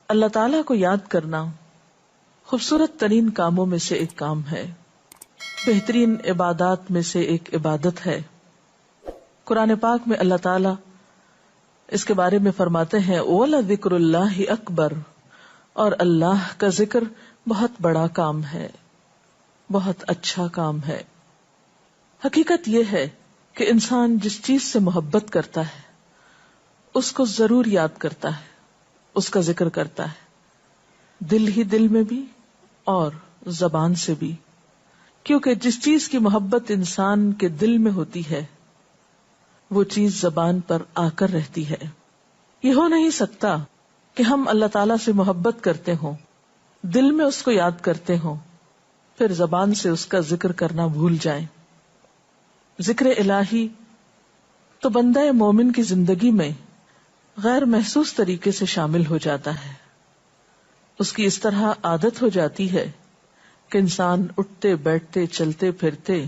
اللہ تعالیٰ کو یاد کرنا خوبصورت ترین کاموں میں سے ایک کام ہے، بہترین عبادات میں سے ایک عبادت ہے۔ قرآن پاک میں اللہ تعالیٰ اس کے بارے میں فرماتے ہیں وَلَذِكْرُ اللَّهِ أَكْبَرُ، اور اللہ کا ذکر بہت بڑا کام ہے، بہت اچھا کام ہے۔ حقیقت یہ ہے کہ انسان جس چیز سے محبت کرتا ہے اس کو ضرور یاد کرتا ہے، اس کا ذکر کرتا ہے، دل ہی دل میں بھی اور زبان سے بھی، کیونکہ جس چیز کی محبت انسان کے دل میں ہوتی ہے وہ چیز زبان پر آ کر رہتی ہے۔ یہ ہو نہیں سکتا کہ ہم اللہ تعالیٰ سے محبت کرتے ہوں، دل میں اس کو یاد کرتے ہوں، پھر زبان سے اس کا ذکر کرنا بھول جائیں۔ ذکر الہی تو بندہ مومن کی زندگی میں غیر محسوس طریقے سے شامل ہو جاتا ہے، اس کی اس طرح عادت ہو جاتی ہے کہ انسان اٹھتے بیٹھتے چلتے پھرتے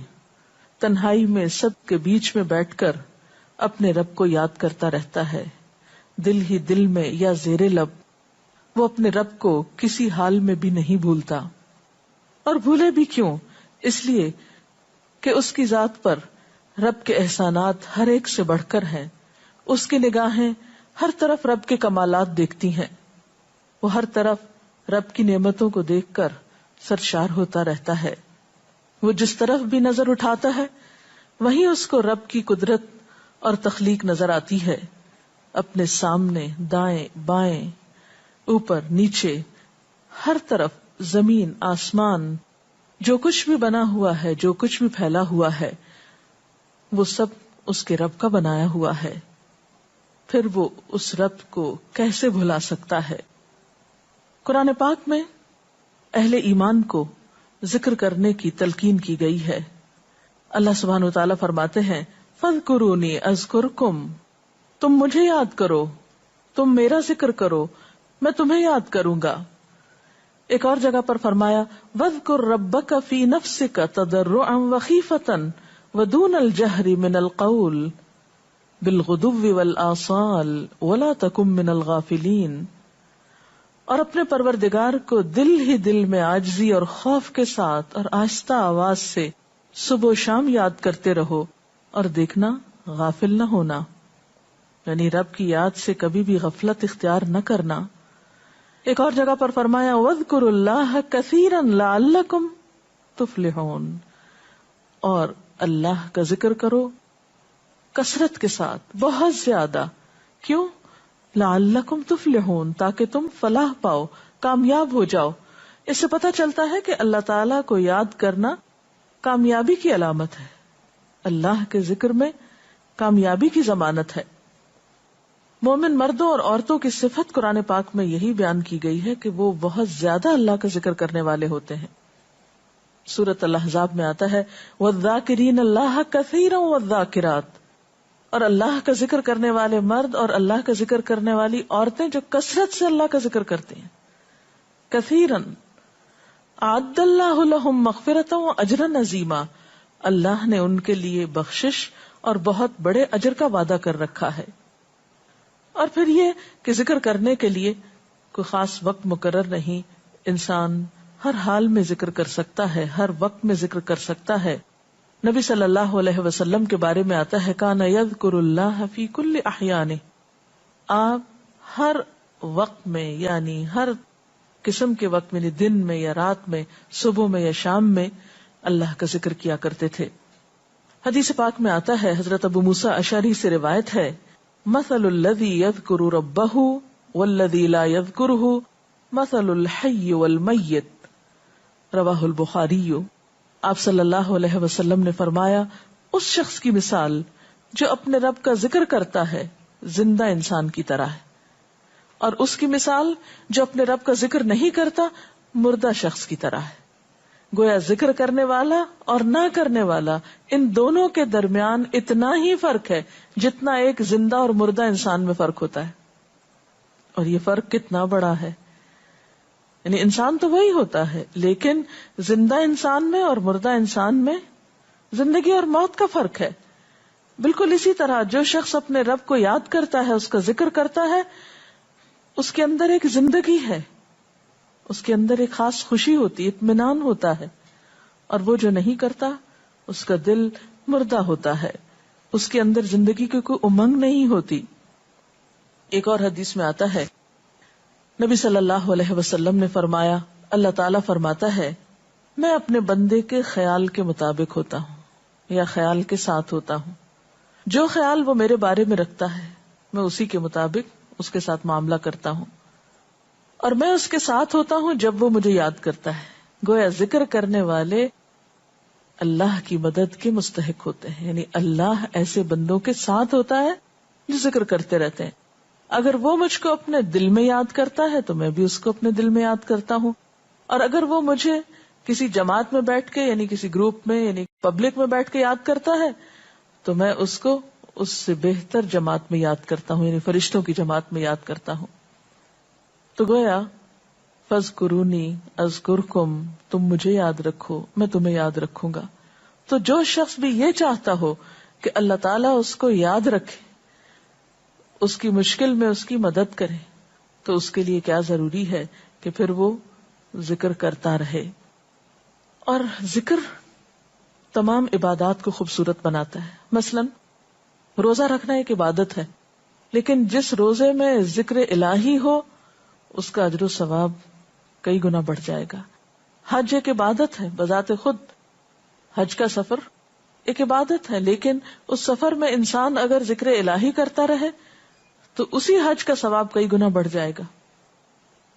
تنہائی میں سب کے بیچ میں بیٹھ کر اپنے رب کو یاد کرتا رہتا ہے، دل ہی دل میں یا زیر لب وہ اپنے رب کو کسی حال میں بھی نہیں بھولتا۔ اور بھولے بھی کیوں؟ اس لیے کہ اس کی ذات پر رب کے احسانات ہر ایک سے بڑھ کر ہیں، اس کی نگاہیں ہر طرف رب کے کمالات دیکھتی ہیں، وہ ہر طرف رب کی نعمتوں کو دیکھ کر سرشار ہوتا رہتا ہے۔ وہ جس طرف بھی نظر اٹھاتا ہے وہیں اس کو رب کی قدرت اور تخلیق نظر آتی ہے، اپنے سامنے، دائیں بائیں، اوپر نیچے، ہر طرف زمین آسمان، جو کچھ بھی بنا ہوا ہے، جو کچھ بھی پھیلا ہوا ہے، وہ سب اس کے رب کا بنایا ہوا ہے۔ پھر وہ اس رب کو کیسے بھلا سکتا ہے؟ قرآن پاک میں اہل ایمان کو ذکر کرنے کی تلقین کی گئی ہے۔ اللہ سبحانہ و تعالیٰ فرماتے ہیں فَاذْكُرُونِي أَذْكُرْكُمْ، تم مجھے یاد کرو، تم میرا ذکر کرو، میں تمہیں یاد کروں گا۔ ایک اور جگہ پر فرمایا وَاذْكُرْ رَبَّكَ فِي نَفْسِكَ تَضَرُّعًا وَخِيفَةً وَدُونَ الْجَهْرِ مِنَ الْقَوْلِ بِالْغُدُوِّ وَالْآصَالِ وَلَا تَكُن مِّنَ الْغَافِلِينَ، اور اپنے پروردگار کو دل ہی دل میں عاجزی اور خوف کے ساتھ اور آہستہ آواز سے صبح و شام یاد کرتے رہو، اور دیکھنا غافل نہ ہونا، یعنی رب کی یاد سے کبھی بھی غفلت اختیار نہ کرنا۔ ایک اور جگہ پر فرمایا وَاذْكُرُوا اللَّهَ كَثِيرًا لَعَلَّكُمْ تُفْلِحُونَ، اور اللہ کا ذکر کرو کثرت کے ساتھ، بہت زیادہ۔ کیوں؟ لَعَلَّكُمْ تُفْلِحُونَ، تاکہ تم فلاح پاؤ، کامیاب ہو جاؤ۔ اس سے پتہ چلتا ہے کہ اللہ تعالیٰ کو یاد کرنا کامیابی کی علامت ہے، اللہ کے ذکر میں کامیابی کی ضمانت ہے۔ مومن مردوں اور عورتوں کی صفت قرآن پاک میں یہی بیان کی گئی ہے کہ وہ بہت زیادہ اللہ کا ذکر کرنے والے ہوتے ہیں۔ سورۃ الاحزاب میں آتا ہے وَالذَّاکِرِینَ اللَّهَ کَثِیرًا وَالذَّاکِرَاتِ، اور اللہ کا ذکر کرنے والے مرد اور اللہ کا ذکر کرنے والی عورتیں جو کثرت سے اللہ کا ذکر کرتی ہیں۔ کثیرًا اعد اللہ لہم مغفرۃ واجرا عظیما، اللہ نے ان کے لیے بخشش اور بہت بڑے اجر کا وعدہ کر رکھا ہے۔ اور پھر یہ کہ ذکر کرنے کے لیے کوئی خاص وقت مقرر نہیں، انسان ہر حال میں ذکر کر سکتا ہے، ہر وقت میں ذکر کر سکتا ہے۔ نبی صلی اللہ علیہ وسلم کے بارے میں آتا ہے کان یذکر اللہ فی کل احیانہ، آپ ہر وقت میں، یعنی ہر قسم کے وقت میں، دن میں یا رات میں، صبح میں یا شام میں اللہ کا ذکر کیا کرتے تھے۔ حدیث پاک میں آتا ہے، حضرت ابو موسیٰ اشعری سے روایت ہے مثل الذی یذکر ربہ والذی لا یذکرہ مثل الحی والمیت، رواہ البخاری۔ آپ صلی اللہ علیہ وسلم نے فرمایا اس شخص کی مثال جو اپنے رب کا ذکر کرتا ہے زندہ انسان کی طرح ہے، اور اس کی مثال جو اپنے رب کا ذکر نہیں کرتا مردہ شخص کی طرح ہے۔ گویا ذکر کرنے والا اور نہ کرنے والا، ان دونوں کے درمیان اتنا ہی فرق ہے جتنا ایک زندہ اور مردہ انسان میں فرق ہوتا ہے۔ اور یہ فرق کتنا بڑا ہے، یعنی انسان تو وہی ہوتا ہے، لیکن زندہ انسان میں اور مردہ انسان میں زندگی اور موت کا فرق ہے۔ بالکل اسی طرح جو شخص اپنے رب کو یاد کرتا ہے، اس کا ذکر کرتا ہے، اس کے اندر ایک زندگی ہے، اس کے اندر ایک خاص خوشی ہوتی ہے، اطمینان ہوتا ہے. اور وہ جو نہیں کرتا اس کا دل مردہ ہوتا ہے، اس کے اندر زندگی کی کوئی امنگ نہیں ہوتی. ایک اور حدیث میں آتا ہے، نبی صلی اللہ علیہ وسلم نے فرمایا، اللہ تعالیٰ فرماتا ہے میں اپنے بندے کے خیال کے مطابق ہوتا ہوں یا خیال کے ساتھ ہوتا ہوں. جو خیال وہ میرے بارے میں رکھتا ہے میں اسی کے مطابق اس کے ساتھ معاملہ کرتا ہوں، اور میں اس کے ساتھ ہوتا ہوں جب وہ مجھے یاد کرتا ہے. گویا ذکر کرنے والے اللہ کی مدد کے مستحق ہوتے ہیں، یعنی اللہ ایسے بندوں کے ساتھ ہوتا ہے جو ذکر کرتے رہتے ہیں. اگر وہ مجھ کو اپنے دل میں یاد کرتا ہے تو میں بھی اس کو اپنے دل میں یاد کرتا ہوں، اور اگر وہ مجھے کسی جماعت میں بیٹھ کے یعنی کسی گروپ میں یعنی پبلک میں بیٹھ کے یاد کرتا ہے تو میں اس کو اس سے بہتر جماعت میں یاد کرتا ہوں، یعنی فرشتوں کی جماعت میں یاد کرتا ہوں. تو گویا فاذکرونی اذکرکم، تم مجھے یاد رکھو میں تمہیں یاد رکھوں گا. تو جو شخص بھی یہ چاہتا ہو کہ اللہ تعالیٰ اس کو یاد رکھے، اس کی مشکل میں اس کی مدد کرے، تو اس کے لیے کیا ضروری ہے کہ پھر وہ ذکر کرتا رہے. اور ذکر تمام عبادات کو خوبصورت بناتا ہے. مثلا روزہ رکھنا ایک عبادت ہے، لیکن جس روزے میں ذکر الہی ہو اس کا اجر و ثواب کئی گنا بڑھ جائے گا. حج ایک عبادت ہے بذات خود، حج کا سفر ایک عبادت ہے، لیکن اس سفر میں انسان اگر ذکر الہی کرتا رہے تو اسی حج کا ثواب کئی گنا بڑھ جائے گا.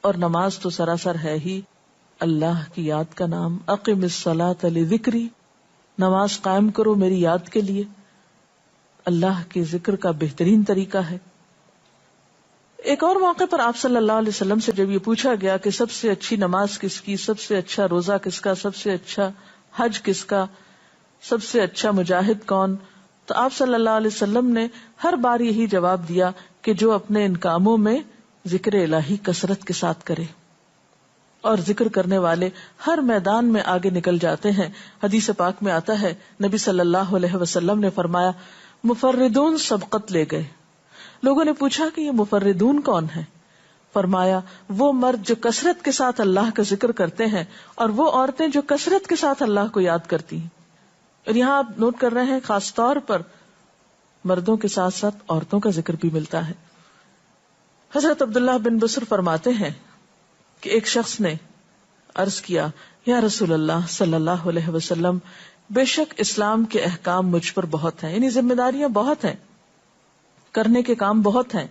اور نماز تو سراسر ہے ہی اللہ کی یاد کا نام. اقم الصلاۃ لذکری، نماز قائم کرو میری یاد کے لیے. اللہ کے ذکر کا بہترین طریقہ ہے. ایک اور موقع پر آپ صلی اللہ علیہ وسلم سے جب یہ پوچھا گیا کہ سب سے اچھی نماز کس کی، سب سے اچھا روزہ کس کا، سب سے اچھا حج کس کا، سب سے اچھا مجاہد کون، تو آپ صلی اللہ علیہ وسلم نے ہر بار یہی جواب دیا کہ جو اپنے ان کاموں میں ذکر الہی کثرت کے ساتھ کرے. اور ذکر کرنے والے ہر میدان میں آگے نکل جاتے ہیں. حدیث پاک میں آتا ہے نبی صلی اللہ علیہ وسلم نے فرمایا مفردون سبقت لے گئے. لوگوں نے پوچھا کہ یہ مفردون کون ہے؟ فرمایا وہ مرد جو کثرت کے ساتھ اللہ کا ذکر کرتے ہیں اور وہ عورتیں جو کثرت کے ساتھ اللہ کو یاد کرتی ہیں. اور یہاں آپ نوٹ کر رہے ہیں خاص طور پر مردوں کے ساتھ ساتھ عورتوں کا ذکر بھی ملتا ہے. حضرت عبداللہ بن بصر فرماتے ہیں کہ ایک شخص نے عرض کیا یا رسول اللہ صلی اللہ علیہ وسلم، بے شک اسلام کے احکام مجھ پر بہت ہیں، یعنی ذمہ داریاں بہت ہیں، کرنے کے کام بہت ہیں.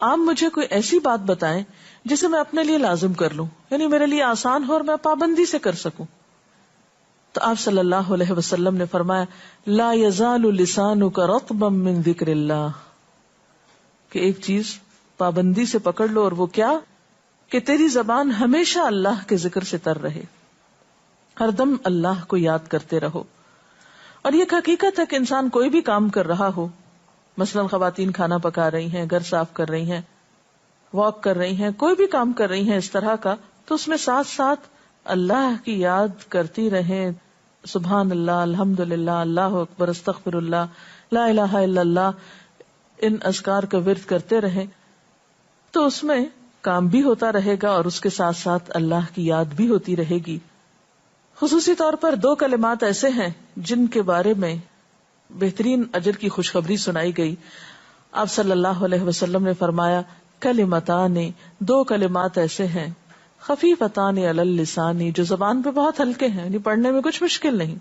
آپ مجھے کوئی ایسی بات بتائیں جسے میں اپنے لیے لازم کر لوں، یعنی میرے لیے آسان ہو اور میں پابندی سے کر سکوں. تو آپ صلی اللہ علیہ وسلم نے فرمایا لا یزال لسانک رطبا من ذکر اللہ، کہ ایک چیز پابندی سے پکڑ لو، اور وہ کیا کہ تیری زبان ہمیشہ اللہ کے ذکر سے تر رہے، ہر دم اللہ کو یاد کرتے رہو. اور یہ حقیقت ہے کہ انسان کوئی بھی کام کر رہا ہو، مثلا خواتین کھانا پکا رہی ہیں، گھر صاف کر رہی ہیں، واک کر رہی ہیں، کوئی بھی کام کر رہی ہیں اس طرح کا، تو اس میں ساتھ ساتھ اللہ کی یاد کرتی رہیں. سبحان اللہ، الحمدللہ، اللہ اکبر، استغفر اللہ، لا الہ الا اللہ، ان اذکار کا ورد کرتے رہیں، تو اس میں کام بھی ہوتا رہے گا اور اس کے ساتھ ساتھ اللہ کی یاد بھی ہوتی رہے گی. خصوصی طور پر 2 کلمات ایسے ہیں جن کے بارے میں بہترین اجر کی خوشخبری سنائی گئی. آپ صلی اللہ علیہ وسلم نے فرمایا کلمتان، 2 کلمات ایسے ہیں خفیفتان علی اللسان، جو زبان پہ بہت ہلکے ہیں، یعنی پڑھنے میں کچھ مشکل نہیں.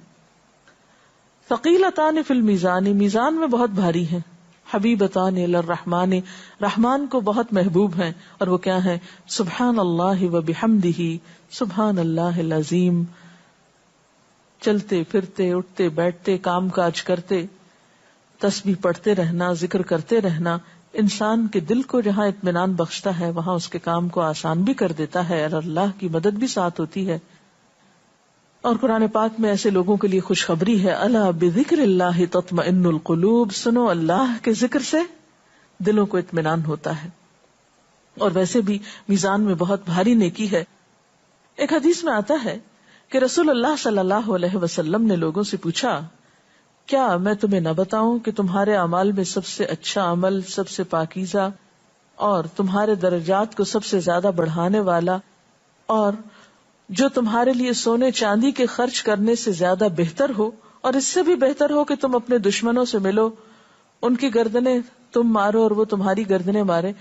ثقیلتان فی المیزان، میزان میں بہت بھاری ہیں. حبیبتان الی الرحمن، رحمان کو بہت محبوب ہیں. اور وہ کیا ہیں؟ سبحان اللہ و بحمدہ، سبحان اللہ العظیم. چلتے پھرتے، اٹھتے بیٹھتے، کام کاج کرتے، تسبیح پڑھتے رہنا، ذکر کرتے رہنا انسان کے دل کو جہاں اطمینان بخشتا ہے وہاں اس کے کام کو آسان بھی کر دیتا ہے، اور اللہ کی مدد بھی ساتھ ہوتی ہے. اور قرآن پاک میں ایسے لوگوں کے لیے خوشخبری ہے، الا بذکر اللہ تطمئن القلوب، سنو اللہ کے ذکر سے دلوں کو اطمینان ہوتا ہے. اور ویسے بھی میزان میں بہت بھاری نیکی ہے. ایک حدیث میں آتا ہے کہ رسول اللہ صلی اللہ علیہ وسلم نے لوگوں سے پوچھا کیا میں تمہیں نہ بتاؤں کہ تمہارے اعمال میں سب سے اچھا عمل، سب سے پاکیزہ اور تمہارے درجات کو سب سے زیادہ بڑھانے والا، اور جو تمہارے لیے سونے چاندی کے خرچ کرنے سے زیادہ بہتر ہو، اور اس سے بھی بہتر ہو کہ تم اپنے دشمنوں سے ملو، ان کی گردنیں تم مارو اور وہ تمہاری گردنیں مارے،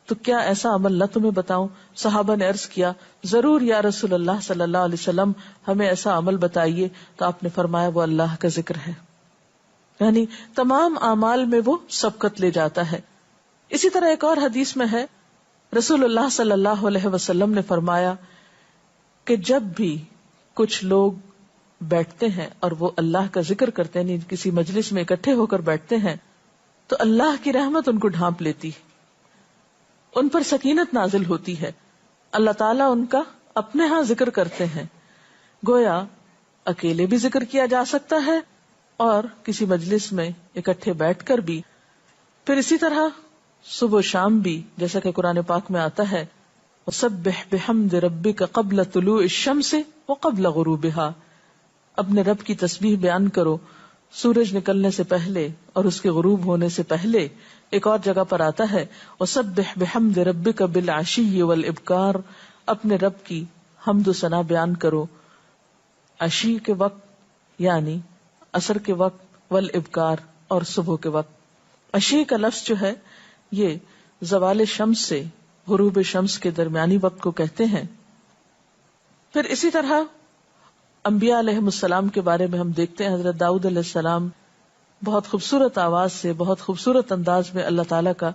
تو کیا ایسا عمل نہ تمہیں بتاؤں؟ صحابہ نے عرض کیا، ضرور یا رسول اللہ صلی اللہ علیہ وسلم، ہمیں ایسا عمل بتائیے. تو آپ نے فرمایا وہ اللہ کا ذکر ہے، یعنی تمام اعمال میں وہ سبقت لے جاتا ہے. اسی طرح ایک اور حدیث میں ہے، رسول اللہ صلی اللہ علیہ وسلم نے فرمایا کہ جب بھی کچھ لوگ بیٹھتے ہیں اور وہ اللہ کا ذکر کرتے ہیں، یعنی کسی مجلس میں اکٹھے ہو کر بیٹھتے ہیں، تو اللہ کی رحمت ان کو ڈھانپ لیتی، ان پر سکینت نازل ہوتی ہے. اللہ تعالیٰ ان کا اپنے ہاں ذکر کرتے ہیں. گویا اکیلے بھی ذکر کیا جا سکتا ہے اور کسی مجلس میں اکٹھے بیٹھ کر بھی. پھر اسی طرح صبح و شام بھی، جیسا کہ قرآن پاک میں آتا ہے، وَسَبِّحْ بِحَمْدِ رَبِّكَ قَبْلَ طُلُوعِ الشَّمْسِ وَقَبْلَ غُرُوبِهَا، اپنے رب کی تسبیح بیان کرو سورج نکلنے سے پہلے اور اس کے غروب ہونے سے پہلے. ایک اور جگہ پر آتا ہے وَسَبِّحْ بِحَمْدِ رَبِّكَ بِالْعَشِيِّ وَالْإِبْكَارِ، اپنے رب کی حمد و ثنا بیان کرو عشی کے وقت یعنی عصر کے وقت، والابکار اور صبح کے وقت. عشی کا لفظ جو ہے یہ زوال شمس سے غروب شمس کے درمیانی وقت کو کہتے ہیں. پھر اسی طرح انبیاء علیہ السلام کے بارے میں ہم دیکھتے ہیں، حضرت داؤد علیہ السلام بہت خوبصورت آواز سے، بہت خوبصورت انداز میں اللہ تعالیٰ کا